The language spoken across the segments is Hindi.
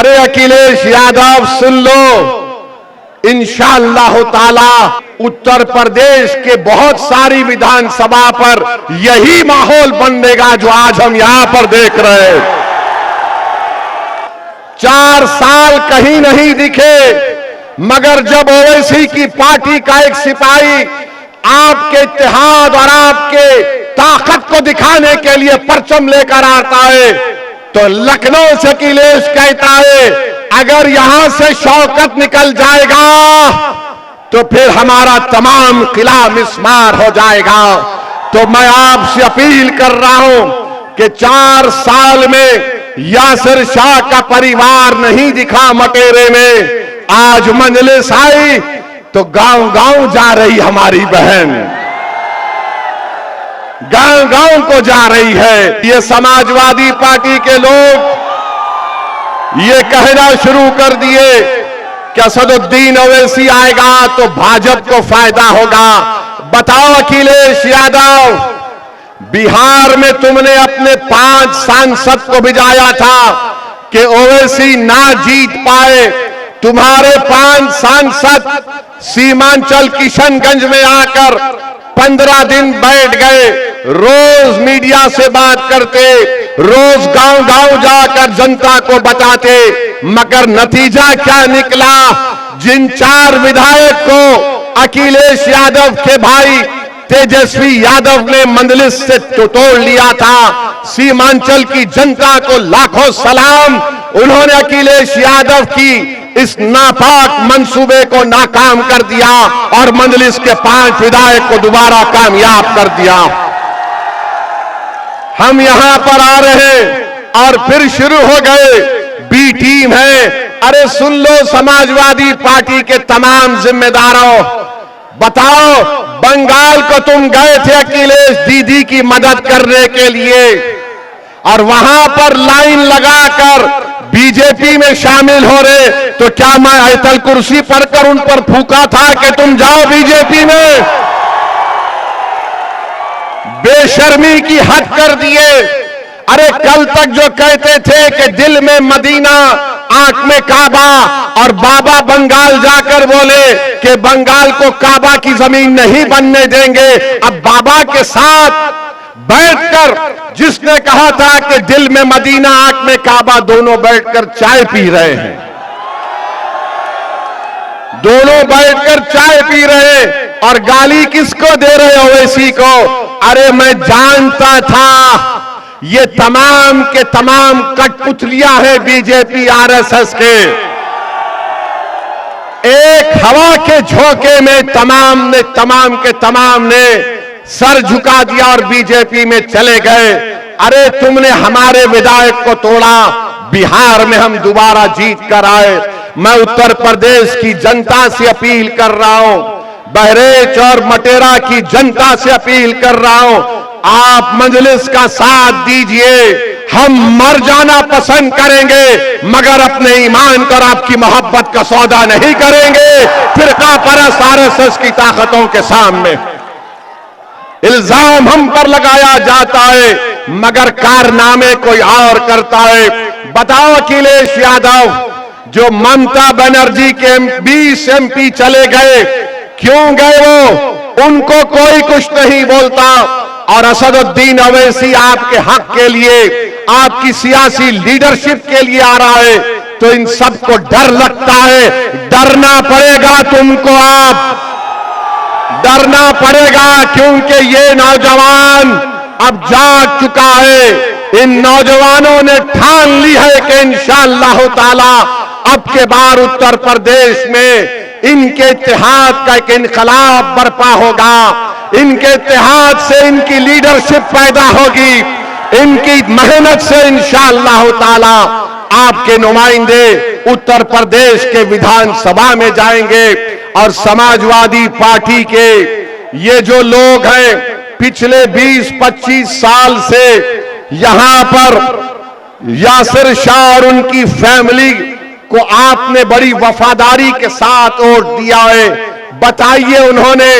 अरे अखिलेश यादव सुन लो, इंशाअल्लाह ताला उत्तर प्रदेश के बहुत सारी विधानसभा पर यही माहौल बनेगा जो आज हम यहां पर देख रहे हैं। 4 साल कहीं नहीं दिखे, मगर जब ओवैसी की पार्टी का एक सिपाही आपके इत्तेहाद और आपके ताकत को दिखाने के लिए परचम लेकर आता है, तो लखनऊ से अखिलेश कहता है अगर यहां से शौकत निकल जाएगा तो फिर हमारा तमाम किला मिस्मार हो जाएगा। तो मैं आपसे अपील कर रहा हूं कि 4 साल में यासिर शाह का परिवार नहीं दिखा मटेरे में, आज मजलिस आई तो गांव गांव जा रही हमारी बहन, गांव गांव को जा रही है। ये समाजवादी पार्टी के लोग ये कहना शुरू कर दिए कि असदुद्दीन ओवैसी आएगा तो भाजपा को फायदा होगा। बताओ अखिलेश यादव, बिहार में तुमने अपने 5 सांसद को भिजाया था कि ओवैसी ना जीत पाए। तुम्हारे 5 सांसद सीमांचल किशनगंज में आकर 15 दिन बैठ गए, रोज मीडिया से बात करते, रोज गांव गांव जाकर जनता को बताते, मगर नतीजा क्या निकला? जिन 4 विधायक को अखिलेश यादव के भाई तेजस्वी यादव ने मंजलिस से तोड़ लिया था, सीमांचल की जनता को लाखों सलाम। उन्होंने अखिलेश यादव की इस नापाक मंसूबे को नाकाम कर दिया और मंजलिस के 5 विधायक को दोबारा कामयाब कर दिया। हम यहां पर आ रहे हैं और फिर शुरू हो गए बी टीम है। अरे सुन लो समाजवादी पार्टी के तमाम जिम्मेदारों, बताओ बंगाल को तुम गए थे अखिलेश दीदी की मदद करने के लिए और वहां पर लाइन लगाकर बीजेपी में शामिल हो रहे, तो क्या मैं आयतल कुर्सी पर कर उन पर फूका था कि तुम जाओ बीजेपी में? बेशर्मी की हद कर दिए। अरे कल तक जो कहते थे कि दिल में मदीना आंख में काबा, और बाबा बंगाल जाकर बोले कि बंगाल को काबा की जमीन नहीं बनने देंगे। अब बाबा के साथ बैठकर जिसने कहा था कि दिल में मदीना आंख में काबा, दोनों बैठकर चाय पी रहे हैं, दोनों बैठकर चाय पी रहे और गाली किसको दे रहे हो? ओवैसी को। अरे मैं जानता था ये तमाम के तमाम कठपुतलियां हैं बीजेपी आरएसएस के। एक हवा के झोंके में तमाम के तमाम ने सर झुका दिया और बीजेपी में चले गए। अरे तुमने हमारे विधायक को तोड़ा, बिहार में हम दोबारा जीत कर आए। मैं उत्तर प्रदेश की जनता से अपील कर रहा हूं, बहरेच और मटेरा की जनता से अपील कर रहा हूं, आप मजलिस का साथ दीजिए। हम मर जाना पसंद करेंगे मगर अपने ईमान पर आपकी मोहब्बत का सौदा नहीं करेंगे फिरका परस्त आरएसएस की ताकतों के सामने। इल्जाम हम पर लगाया जाता है मगर कारनामे कोई और करता है। बताओ अखिलेश यादव, जो ममता बनर्जी के 20 MP चले गए, क्यों गए वो? उनको कोई कुछ नहीं बोलता। और असदुद्दीन ओवैसी आपके हक के लिए, आपकी सियासी लीडरशिप के लिए आ रहा है, तो इन सबको डर लगता है। डरना पड़ेगा तुमको, आप डरना पड़ेगा, क्योंकि ये नौजवान अब जाग चुका है। इन नौजवानों ने ठान ली है कि इंशाअल्लाह ताला अब के बार उत्तर प्रदेश में इनके इत्तेहाद का एक इनकलाब बर्पा होगा। इनके इत्तेहाद से इनकी लीडरशिप पैदा होगी, इनकी मेहनत से इंशाअल्लाह ताला आपके नुमाइंदे उत्तर प्रदेश के विधानसभा में जाएंगे। और समाजवादी पार्टी के ये जो लोग हैं, पिछले 20-25 साल से यहां पर यासिर शाह और उनकी फैमिली को आपने बड़ी वफादारी के साथ वोट दिया है। बताइए उन्होंने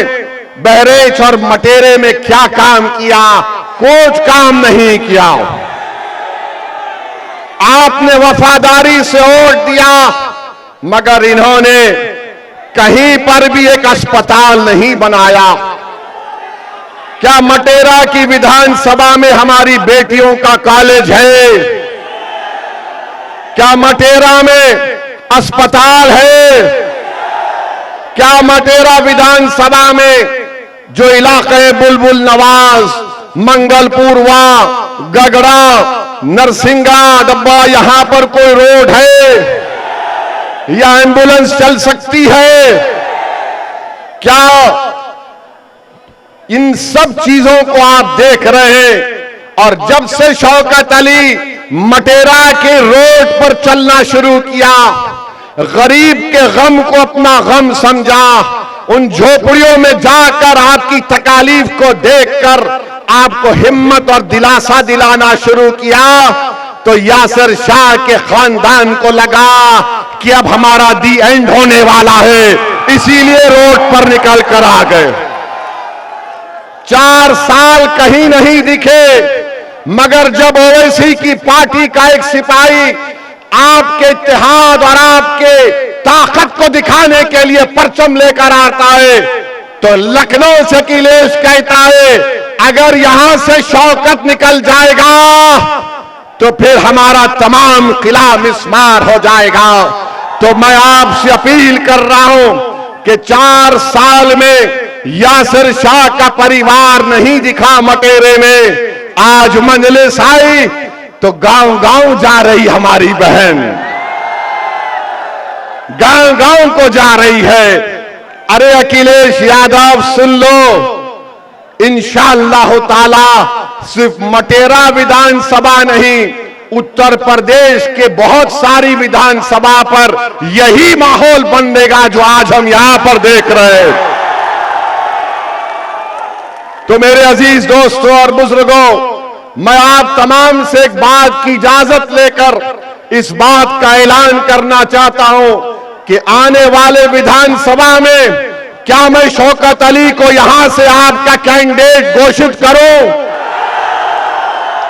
बहरेच और मटेरे में क्या काम किया? कुछ काम नहीं किया। आपने वफादारी से वोट दिया, मगर इन्होंने कहीं पर भी एक अस्पताल नहीं बनाया। क्या मटेरा की विधानसभा में हमारी बेटियों का कॉलेज है? क्या मटेरा में अस्पताल है? क्या मटेरा विधानसभा में जो इलाके बुलबुल नवाज, मंगलपुरवा, गगड़ा, नरसिंगा डब्बा, यहां पर कोई रोड है या एम्बुलेंस चल सकती है? क्या इन सब चीजों को आप देख रहे हैं? और जब से शौकत अली मटेरा के रोड पर चलना शुरू किया, गरीब के गम को अपना गम समझा, उन झोपड़ियों में जाकर आपकी तकालीफ को देखकर आपको हिम्मत और दिलासा दिलाना शुरू किया, तो यासिर शाह के खानदान को लगा कि अब हमारा दी एंड होने वाला है, इसीलिए रोड पर निकल कर आ गए। 4 साल कहीं नहीं दिखे, मगर जब ओवैसी की पार्टी का एक सिपाही आपके इत्तेहाद और आपके ताकत को दिखाने के लिए परचम लेकर आता है, तो लखनऊ से अखिलेश कहता है अगर यहां से शौकत निकल जाएगा तो फिर हमारा तमाम किला मिस्मार हो जाएगा। तो मैं आपसे अपील कर रहा हूं कि 4 साल में यासिर शाह का परिवार नहीं दिखा मटेरे में, आज मजलिस आई तो गांव गांव जा रही हमारी बहन, गांव गांव को जा रही है। अरे अखिलेश यादव सुन लो, इंशाअल्लाह ताला सिर्फ मटेरा विधानसभा नहीं, उत्तर प्रदेश के बहुत सारी विधानसभा पर यही माहौल बनेगा जो आज हम यहां पर देख रहे हैं। तो मेरे अजीज दोस्तों और बुजुर्गों, मैं आप तमाम से एक बात की इजाजत लेकर इस बात का ऐलान करना चाहता हूं कि आने वाले विधानसभा में क्या मैं शौकत अली को यहां से आपका कैंडिडेट घोषित करूं?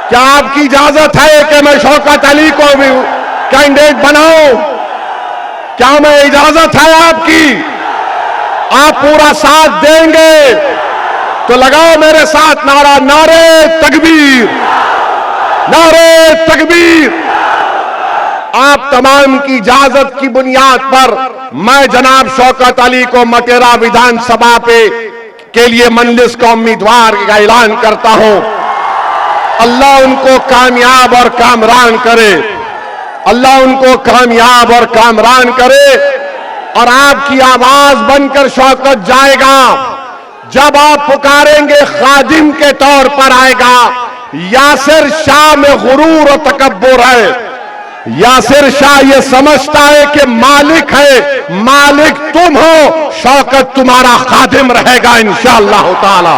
क्या आपकी इजाजत है कि मैं शौकत अली को भी कैंडिडेट बनाऊं? क्या मैं इजाजत है आपकी? आप पूरा साथ देंगे तो लगाओ मेरे साथ नारा, नारे तकबीर, नारे तकबीर। आप तमाम की इजाजत की बुनियाद पर मैं जनाब शौकत अली को मटेरा विधानसभा के लिए मजलिस का उम्मीदवार का ऐलान करता हूं। अल्लाह उनको कामयाब और कामरान करे, अल्लाह उनको कामयाब और कामरान करे। और आपकी आवाज बनकर शौकत जाएगा, जब आप पुकारेंगे खादिम के तौर पर आएगा। यासिर शाह में गुरूर और तकब्बुर है। यासिर शाह ये समझता है कि मालिक है, मालिक तुम हो, शौकत तुम्हारा खादिम रहेगा इंशाअल्लाह ताला।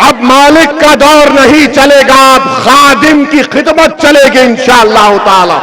अब मालिक का दौर नहीं चलेगा, अब खादिम की खिदमत चलेगी इंशाअल्लाह ताला।